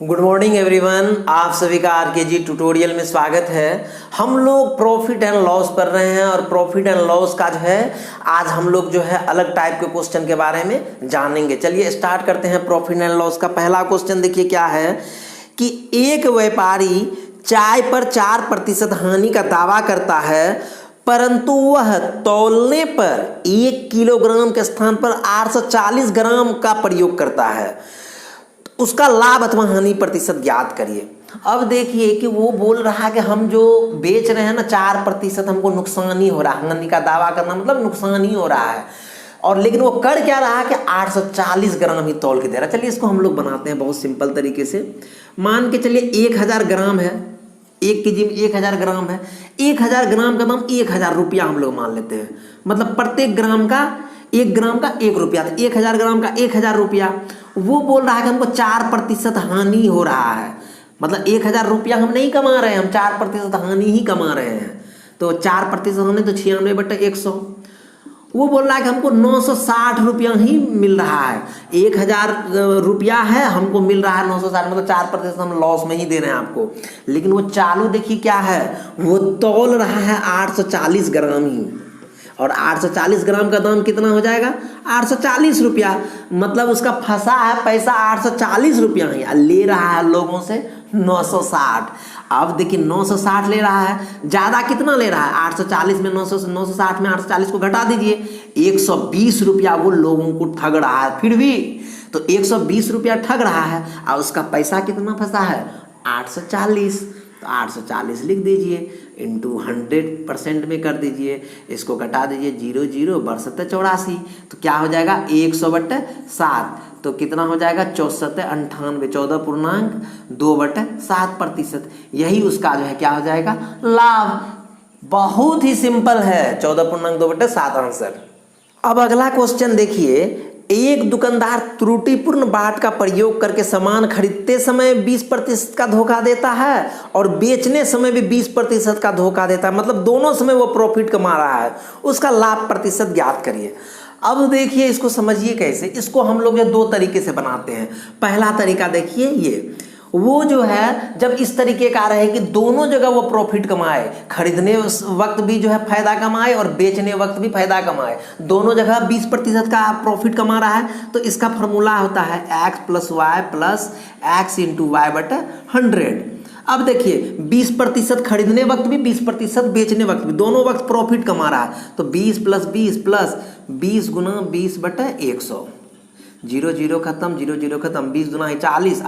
Good morning everyone, आप सभी का आरकेजी ट्यूटोरियल में स्वागत है। हम लोग प्रॉफिट एंड लॉस कर रहे हैं और प्रॉफिट एंड लॉस का जो है आज हम लोग जो है अलग टाइप के क्वेश्चन के बारे में जानेंगे। चलिए स्टार्ट करते हैं प्रॉफिट एंड लॉस का। पहला क्वेश्चन देखिए क्या है कि एक व्यापारी चाय पर 4% हानि का दावा करता है, परंतु वह तौलने पर 1 किलोग्राम के स्थान पर 840 ग्राम का प्रयोग करता है। उसका लाभ अथवा हानि प्रतिशत ज्ञात करिए। अब देखिए कि वो बोल रहा है कि हम जो बेच रहे हैं ना 4% हमको नुकसान ही हो रहा है। हानि का दावा करना मतलब नुकसान ही हो रहा है, और लेकिन वो कर क्या रहा है कि 840 ग्राम ही तौल के दे रहा है। चलिए इसको हम लोग बनाते हैं बहुत सिंपल तरीके से। मान के चलिए 1000 ग्राम है, 1 केजी में 1000 ग्राम है। 1000 ग्राम का दाम 1000 रुपया हम लोग मान लेते हैं, मतलब प्रत्येक ग्राम का 1 ग्राम का 1 रुपया, तो 1000 ग्राम का 1000 रुपया। वो बोल रहा है कि हमको 4% हानि हो रहा है, मतलब 1000 रुपया हम नहीं कमा रहे हैं, हम 4% हानि ही कमा रहे हैं। तो 4% हानि तो 96/100। वो बोल रहा है कि हमको 960 रुपया ही मिल रहा है। 1000 रुपया है, हमको मिल रहा है 960, मतलब 4% हम लॉस में ही दे रहे हैं आपको। लेकिन वो चालू देखिए क्या है, वो तौल रहा है 840 ग्राम ही, और 840 ग्राम का दाम कितना हो जाएगा 840 रुपया, मतलब उसका फंसा है पैसा 840 रुपया ही, ले रहा है लोगों से 960। अब देखिए 960 ले रहा है, ज़्यादा कितना ले रहा है 840 में 960 में 840 को घटा दीजिए, 120 रुपया वो लोगों को ठग रहा है। फिर भी तो 120 रुपया ठग रहा है, और उसका पैसा कितना फंसा है 840। तो 840 लिख दीजिए, इंटू 100% में कर दीजिए, इसको घटा दीजिए 0 0 बरसते 84, तो क्या हो जाएगा 100/7, तो कितना हो जाएगा 6498, 14.2/7%। यही उसका जो है क्या हो जाएगा लाभ। बहुत ही सिंपल है, 14.2/7 आंसर। अब अगला क्वेश्चन देखिए, एक दुकानदार त्रुटिपूर्ण बाट का प्रयोग करके सामान खरीदते समय 20% का धोखा देता है और बेचने समय भी 20% का धोखा देता है, मतलब दोनों समय वो प्रॉफिट कमा रहा है। उसका लाभ प्रतिशत ज्ञात करिए। अब देखिए इसको समझिए कैसे। इसको हम लोग 2 तरीके से बनाते हैं। पहला तरीका देखिए, ये वो जो है जब इस तरीके का रहे कि दोनों जगह वो प्रॉफिट कमाए, खरीदने वक्त भी जो है फायदा कमाए और बेचने वक्त भी फायदा कमाए, दोनों जगह 20% का प्रॉफिट कमा रहा है, तो इसका फॉर्मूला होता है x + y + x × y/100। अब देखिए 20% खरीदने वक्त भी 20% बेचने वक्त भी, दोनों वक्त प्रॉफिट कमा रहा है, तो 20 + 20 + 20 × 20/100, 0 0 खत्म, 0 0 खत्म, 20 दूना 40,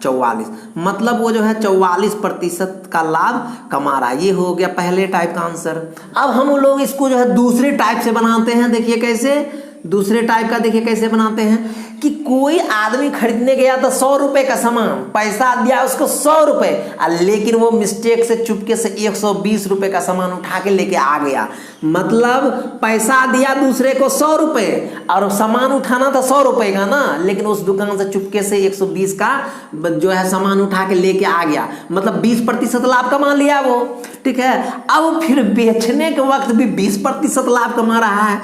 44, मतलब वो जो है 44% का लाभ कमा रहा है। ये हो गया पहले टाइप का आंसर। अब हम लोग इसको जो है दूसरे टाइप से बनाते हैं। देखिए कैसे, दूसरे टाइप का देखिए कैसे बनाते हैं कि कोई आदमी खरीदने गया तो 100 रुपए का सामान, पैसा दिया उसको 100 रुपए, लेकिन वो मिस्टेक से चुपके से 120 रुपए का सामान उठा के लेके आ गया। मतलब पैसा दिया दूसरे को 100 रुपए और सामान उठाना था 100 रुपए का ना, लेकिन उस दुकान से चुपके से 120 का जो है सामान उठा के लेके आ गया, मतलब 20% लाभ कमा लिया वो। ठीक है, अब फिर बेचने के वक्त भी 20% लाभ कमा रहा है।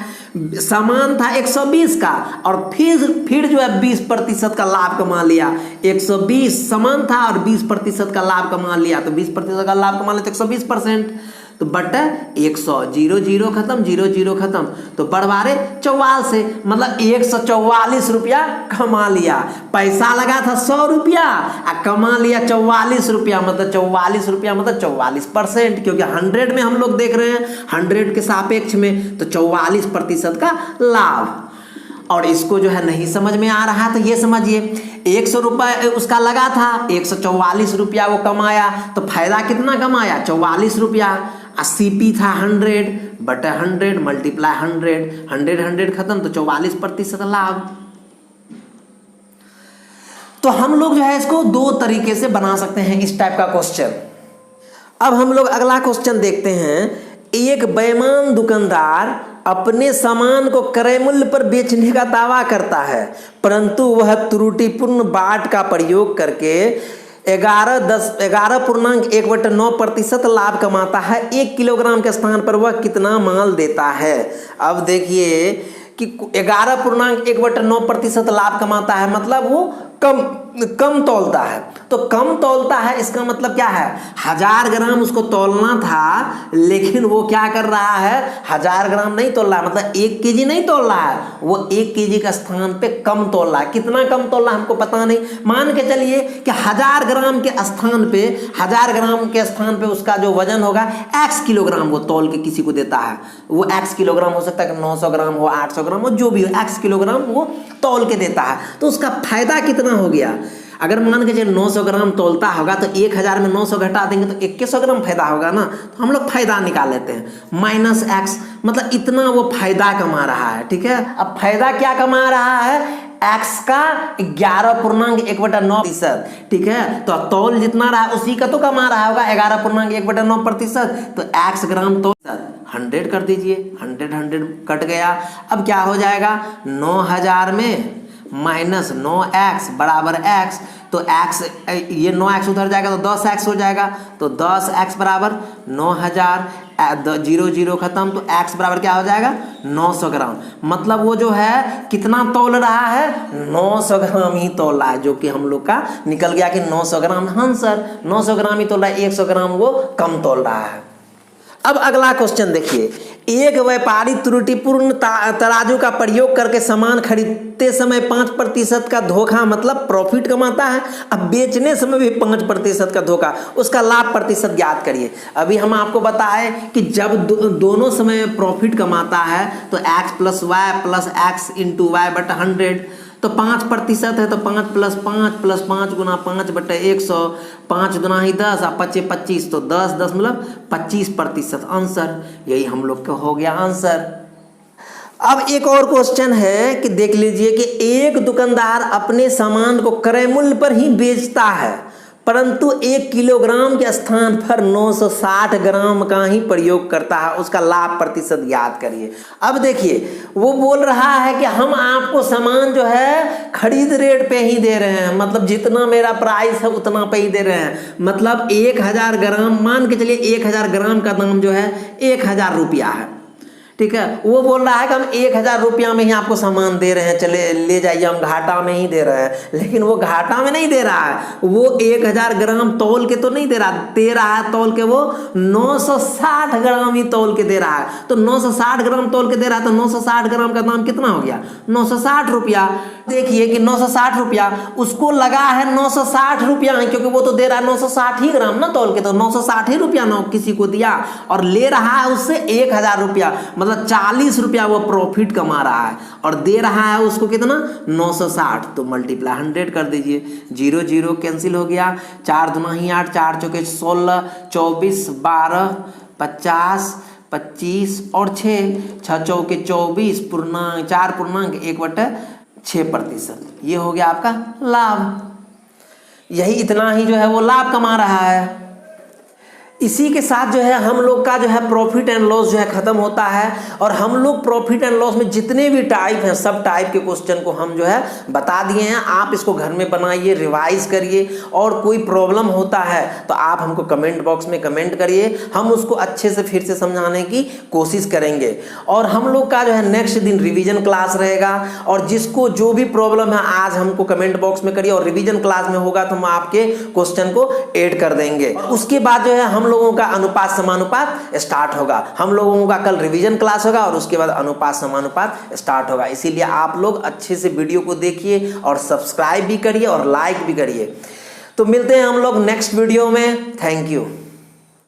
सामान था 120 का और फिर जो है 20% का लाभ कमा लिया। 120 सामान था और 20% का लाभ कमा लिया, तो 20% का लाभ कमा लिया तो 120%, तो बटा 100, 0 0 खत्म, 0 0 खत्म, तो बढ़वारे 44 से, मतलब 144 रुपया कमा लिया। पैसा लगा था 100 रुपया और कमा लिया 44 रुपया, मतलब 44 रुपया मतलब 44%, क्योंकि 100 में हम लोग देख रहे हैं, 100 के सापेक्ष में, तो 44% का लाभ। और इसको जो है नहीं समझ में आ रहा तो ये समझिए, 100 रुपये उसका लगा था, 144 रुपया वो कमाया, तो फायदा कितना कमाया 44 रुपया। CP था 100/100 मल्टीप्लाई 100, 100 खत्म, तो 44% लाभ। तो हम लोग जो है इसको 2 तरीके से बना सकते हैं इस टाइप का क्वेश्चन। अब हम लोग अगला क्वेश्चन देखते हैं। एक बेईमान दुकानदार अपने सामान को क्रय मूल्य पर बेचने का दावा करता है, परंतु वह त्रुटिपूर्ण बाट का प्रयोग करके 11.1/9% लाभ कमाता है। 1 किलोग्राम के स्थान पर वह कितना माल देता है। अब देखिए कि 11.1/9% लाभ कमाता है, मतलब वो कम तौलता है। तो कम तौलता है इसका मतलब क्या है, 1000 ग्राम उसको तौलना था, लेकिन वो क्या कर रहा है, 1000 ग्राम नहीं तौल रहा है, मतलब 1 केजी नहीं तौल रहा है, वो 1 केजी का स्थान पे कम तौल रहा है। कितना कम तौल रहा है हमको पता नहीं, मान के चलिए कि 1000 ग्राम के स्थान पे 1000 ग्राम के स्थान पे उसका जो वजन होगा x किलोग्राम वो तौल के किसी को देता है। वो x किलोग्राम हो सकता है कि 900 ग्राम हो, 800 ग्राम हो, जो भी हो, x किलोग्राम वो तौल के देता है। तो उसका फायदा कितना हो गया, अगर मान के चलिए 900 ग्राम तौलता होगा तो 1000 में 900 घटा देंगे तो 2100 ग्राम फायदा होगा ना। तो हम लोग फायदा निकाल लेते हैं, माइनस एक्स, मतलब इतना वो फायदा कमा रहा है। ठीक है, अब फायदा क्या कमा रहा है, एक्स का 11.1/9%। ठीक है, तो तौल जितना रहा उसी का तो कमा रहा होगा 11.1/9%। तो एक्स ग्राम तौल 100 कर दीजिए, 100 कट गया। अब क्या हो जाएगा, 9000 में माइनस 9x बराबर x, तो x ये 9x उधर जाएगा तो 10x हो जाएगा, तो 10x बराबर 9000, 0 0 खत्म, तो x बराबर क्या हो जाएगा 900 ग्राम। मतलब वो जो है कितना तौल रहा है, 900 ग्राम ही तौल रहा है, जो कि हम लोग का निकल गया कि 900 ग्राम। हाँ सर, 900 ग्राम ही तौल रहा है, 100 ग्राम वो कम तौल रहा है। अब अगला क्वेश्चन देखिए, एक व्यापारी त्रुटिपूर्ण तराजू का प्रयोग करके सामान खरीदते समय 5% का धोखा मतलब प्रॉफिट कमाता है, अब बेचने समय भी 5% का धोखा, उसका लाभ प्रतिशत ज्ञात करिए। अभी हम आपको बताएं कि जब दोनों समय प्रॉफिट कमाता है तो x + y + x × y/100, तो 5% है तो 5 + 5 + 5 × 5/100, 5 दूना ही 10 और 5 25, तो 10 10 मतलब 25% आंसर। यही हम लोग का हो गया आंसर। अब एक और क्वेश्चन है कि देख लीजिए कि एक दुकानदार अपने सामान को क्रय मूल्य पर ही बेचता है, परंतु 1 किलोग्राम के स्थान पर 960 ग्राम का ही प्रयोग करता है, उसका लाभ प्रतिशत याद करिए। अब देखिए वो बोल रहा है कि हम आपको सामान जो है खरीद रेट पे ही दे रहे हैं, मतलब जितना मेरा प्राइस है उतना पे ही दे रहे हैं, मतलब 1000 ग्राम, मान के चलिए 1000 ग्राम का दाम जो है 1000 रुपया है। ठीक है, वो बोल रहा है कि हम 1000 रुपया में ही आपको सामान दे रहे हैं, चले ले जाइए, हम घाटा में ही दे रहे हैं। लेकिन वो घाटा में नहीं दे रहा है, वो 1000 ग्राम तौल के तो नहीं दे रहा है तौल के वो 960 ग्राम ही तौल के दे रहा है। तो 960 ग्राम तौल के दे रहा है, तो 960 ग्राम का दाम कितना हो गया, 960 रुपया। देखिए कि 960 रुपया उसको लगा है 960 रुपया है, क्योंकि वो तो दे रहा है 960 ही ग्राम ना तौल के, तो 960 ही रुपया ना किसी को दिया, और ले रहा है उससे 1000 रुपया, मतलब 40 रुपया वो प्रॉफिट कमा रहा है, और दे रहा है उसको कितना 960, तो मल्टीप्लाई 100 कर दीजिए, 0 0 कैंसिल हो गया, 4 दूना ही 8, 4 चौके 16, 24 12 50 25 और 6 चौके 24 पूर्णांक 4.1/6%। ये हो गया आपका लाभ। यही इतना ही जो है वो लाभ कमा रहा है। इसी के साथ जो है हम लोग का जो है प्रॉफिट एंड लॉस जो है खत्म होता है, और हम लोग प्रॉफिट एंड लॉस में जितने भी टाइप हैं सब टाइप के क्वेश्चन को हम जो है बता दिए हैं। आप इसको घर में बनाइए, रिवाइज करिए, और कोई प्रॉब्लम होता है तो आप हमको कमेंट बॉक्स में कमेंट करिए, हम उसको अच्छे से फिर से समझाने की कोशिश करेंगे। और हम लोग का जो है नेक्स्ट दिन रिवीजन क्लास रहेगा, और जिसको जो भी प्रॉब्लम है आज हमको कमेंट बॉक्स में करिए, और रिवीजन क्लास में होगा तो हम आपके क्वेश्चन को ऐड कर देंगे। उसके बाद जो है हम लोगों का अनुपात समानुपात स्टार्ट होगा। हम लोगों का कल रिवीजन क्लास होगा और उसके बाद अनुपात समानुपात स्टार्ट होगा। इसीलिए आप लोग अच्छे से वीडियो को देखिए और सब्सक्राइब भी करिए और लाइक भी करिए। तो मिलते हैं हम लोग नेक्स्ट वीडियो में। Thank you.